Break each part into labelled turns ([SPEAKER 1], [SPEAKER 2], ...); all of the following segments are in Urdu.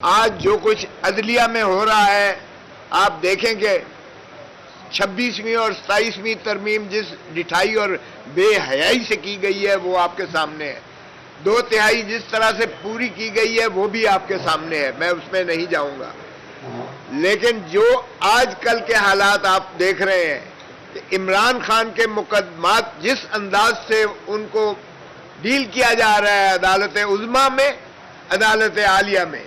[SPEAKER 1] آج جو کچھ عدلیہ میں ہو رہا ہے، آپ دیکھیں کہ 26ویں اور 27ویں ترمیم جس ڈٹھائی اور بے حیائی سے کی گئی ہے وہ آپ کے سامنے ہے. 2/3 جس طرح سے پوری کی گئی ہے وہ بھی آپ کے سامنے ہے، میں اس میں نہیں جاؤں گا. لیکن جو آج کل کے حالات آپ دیکھ رہے ہیں کہ عمران خان کے مقدمات جس انداز سے ان کو ڈیل کیا جا رہا ہے عدالت عظمیٰ میں، عدالت عالیہ میں،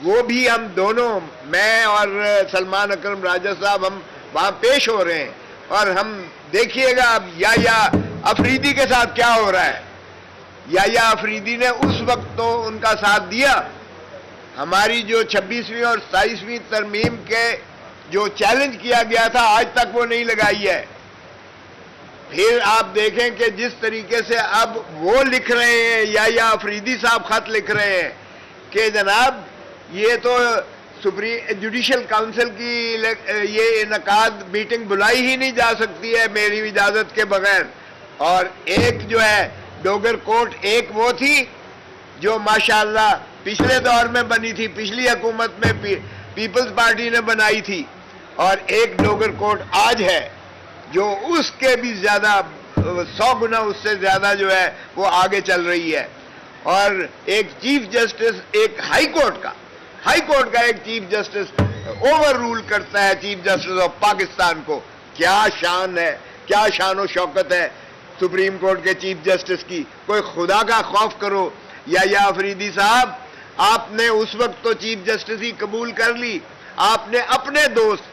[SPEAKER 1] وہ بھی ہم دونوں، میں اور سلمان اکرم راجہ صاحب، ہم وہاں پیش ہو رہے ہیں. اور ہم دیکھیے گا اب یا افریدی کے ساتھ کیا ہو رہا ہے. یا افریدی نے اس وقت تو ان کا ساتھ دیا، ہماری جو 26ویں اور 27ویں ترمیم کے جو چیلنج کیا گیا تھا آج تک وہ نہیں لگائی ہے. پھر آپ دیکھیں کہ جس طریقے سے اب وہ لکھ رہے ہیں، یا افریدی صاحب خط لکھ رہے ہیں کہ جناب یہ تو جوڈیشل کاؤنسل کی یہ انعقاد میٹنگ بلائی ہی نہیں جا سکتی ہے میری اجازت کے بغیر. اور ایک جو ہے ڈوگر کوٹ، ایک وہ تھی جو ماشاءاللہ پچھلے دور میں بنی تھی، پچھلی حکومت میں پیپلز پارٹی نے بنائی تھی، اور ایک ڈوگر کوٹ آج ہے جو اس کے بھی زیادہ 100 گنا اس سے زیادہ جو ہے وہ آگے چل رہی ہے. اور ایک چیف جسٹس، ایک ہائی کورٹ کا ایک چیف جسٹس اوور رول کرتا ہے چیف جسٹس آف پاکستان کو. کیا شان ہے، کیا شان و شوکت ہے سپریم کورٹ کے چیف جسٹس کی. کوئی خدا کا خوف کرو. یا افریدی صاحب، آپ نے اس وقت تو چیف جسٹس ہی قبول کر لی، آپ نے اپنے دوست،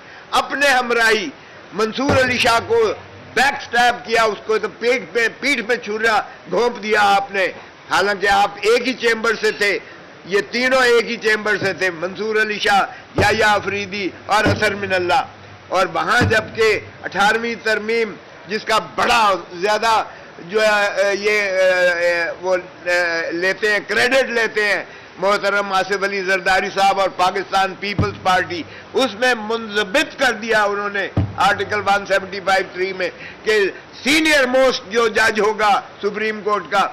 [SPEAKER 1] اپنے ہمراہی منصور علی شاہ کو بیک سٹیپ کیا، اس کو تو پیٹھ پہ چھرا گھونپ دیا آپ نے. حالانکہ آپ ایک ہی چیمبر سے تھے، یہ تینوں ایک ہی چیمبر سے تھے، منصور علی شاہ، یا افریدی اور اثر من اللہ. اور وہاں جبکہ 18ویں ترمیم جس کا بڑا زیادہ جو ہے یہ وہ لیتے ہیں، کریڈٹ لیتے ہیں محترم آصف علی زرداری صاحب اور پاکستان پیپلز پارٹی، اس میں منضبط کر دیا انہوں نے آرٹیکل 175(3) میں کہ سینئر موسٹ جو جج ہوگا سپریم کورٹ کا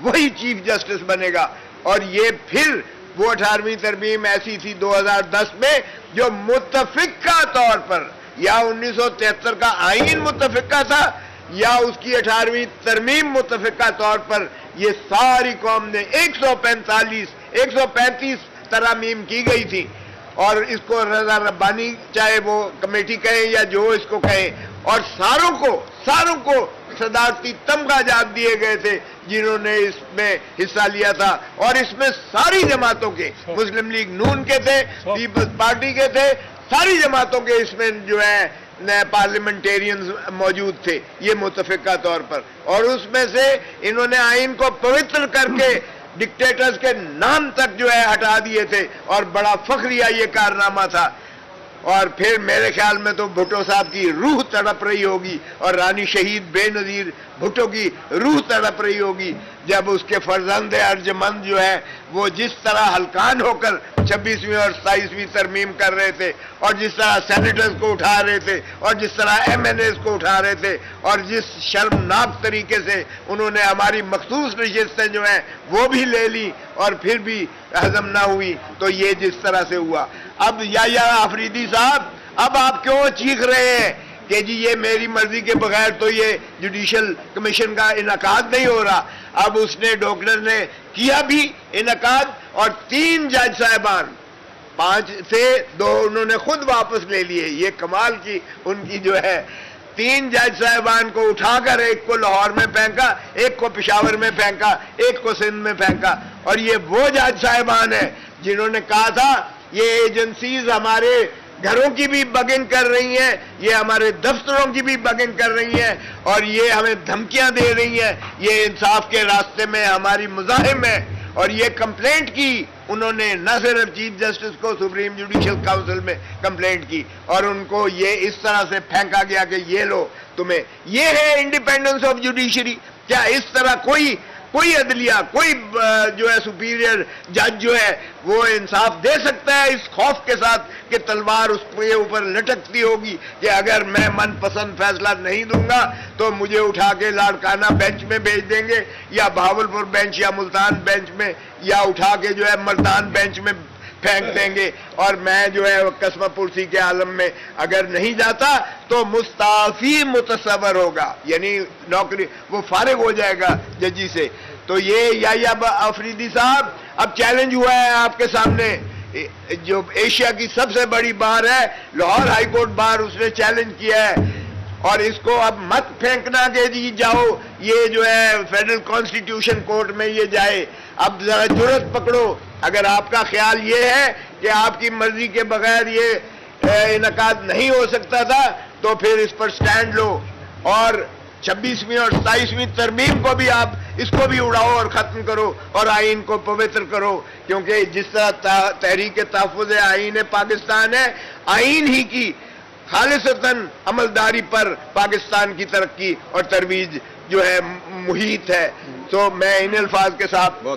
[SPEAKER 1] وہی چیف جسٹس بنے گا. اور یہ پھر وہ 18ویں ترمیم ایسی تھی 2010 میں جو متفقہ طور پر، یا 1973 کا آئین متفقہ تھا یا اس کی 18ویں ترمیم متفقہ طور پر، یہ ساری قوم نے 135 ترامیم کی گئی تھی. اور اس کو رضا ربانی چاہے وہ کمیٹی کہیں یا جو اس کو کہیں، اور ساروں کو صدارتی تمغہ دیے گئے تھے جنہوں نے اس میں حصہ لیا تھا. اور اس میں ساری جماعتوں کے، مسلم لیگ نون کے تھے، پیپلز پارٹی کے تھے، ساری جماعتوں کے اس میں جو ہے پارلیمنٹیرینز موجود تھے یہ متفقہ طور پر. اور اس میں سے انہوں نے آئین کو پوتر کر کے ڈکٹیٹرز کے نام تک جو ہے ہٹا دیے تھے، اور بڑا فخریہ یہ کارنامہ تھا. اور پھر میرے خیال میں تو بھٹو صاحب کی روح تڑپ رہی ہوگی، اور رانی شہید بے نظیر بھٹو کی روح تڑپ رہی ہوگی جب اس کے فرزند ارجمند جو ہے وہ جس طرح ہلکان ہو کر 26ویں اور 27ویں ترمیم کر رہے تھے، اور جس طرح سینیٹرز کو اٹھا رہے تھے، اور جس طرح MNAs کو اٹھا رہے تھے، اور جس شرمناک طریقے سے انہوں نے ہماری مخصوص نشستیں جو ہیں وہ بھی لے لی اور پھر بھی ہضم نہ ہوئی. تو یہ جس طرح سے ہوا. اب یا افریدی صاحب، اب آپ کیوں چیخ رہے ہیں کہ جی یہ میری مرضی کے بغیر تو یہ جوڈیشل کمیشن کا انعقاد نہیں ہو رہا. اب اس نے ڈاکٹر نے کیا بھی انعقاد، اور 3 جج صاحبان، 5 سے 2 انہوں نے خود واپس لے لیے. یہ کمال کی ان کی جو ہے، 3 جج صاحبان کو اٹھا کر ایک کو لاہور میں پھینکا، ایک کو پشاور میں پھینکا، ایک کو سندھ میں پھینکا. اور یہ وہ جج صاحبان ہیں جنہوں نے کہا تھا یہ ایجنسیز ہمارے گھروں کی بھی بگنگ کر رہی ہیں، یہ ہمارے دفتروں کی بھی بگنگ کر رہی ہیں، اور یہ ہمیں دھمکیاں دے رہی ہیں، یہ انصاف کے راستے میں ہماری مزاحم ہے. اور یہ کمپلینٹ کی انہوں نے نہ صرف چیف جسٹس کو، سپریم جوڈیشل کاؤنسل میں کمپلینٹ کی، اور ان کو یہ اس طرح سے پھینکا گیا کہ یہ لو تمہیں. یہ ہے انڈیپینڈنس آف جوڈیشری. کیا اس طرح کوئی عدلیہ، کوئی جو ہے سپیریئر جج جو ہے وہ انصاف دے سکتا ہے اس خوف کے ساتھ کہ تلوار اس کے اوپر لٹکتی ہوگی کہ اگر میں من پسند فیصلہ نہیں دوں گا تو مجھے اٹھا کے لاڑکانہ بینچ میں بھیج دیں گے، یا بہاولپور بینچ، یا ملتان بینچ میں، یا اٹھا کے جو ہے ملتان بینچ میں پھینک دیں گے اور میں جو ہے قسمہ پرسی کے عالم میں اگر نہیں جاتا تو مستعفی متصور ہوگا، یعنی نوکری وہ فارغ ہو جائے گا ججی سے. تو یہ یحییٰ آفریدی صاحب اب چیلنج ہوا ہے آپ کے سامنے، جو ایشیا کی سب سے بڑی بار ہے لاہور ہائی کورٹ بار، اس نے چیلنج کیا ہے، اور اس کو اب مت پھینکنا کہ جی جاؤ یہ جو ہے فیڈرل کانسٹیٹیوشن کورٹ میں یہ جائے. اب ذرا جرأت پکڑو، اگر آپ کا خیال یہ ہے کہ آپ کی مرضی کے بغیر یہ انعقاد نہیں ہو سکتا تھا تو پھر اس پر سٹینڈ لو، اور 26ویں اور 27ویں ترمیم کو بھی آپ اس کو بھی اڑاؤ اور ختم کرو اور آئین کو پوتر کرو، کیونکہ جس طرح تحریک تحفظ آئین پاکستان ہے، آئین ہی کی خالصتاً عملداری پر پاکستان کی ترقی اور ترویج جو ہے محیط ہے. تو میں ان الفاظ کے ساتھ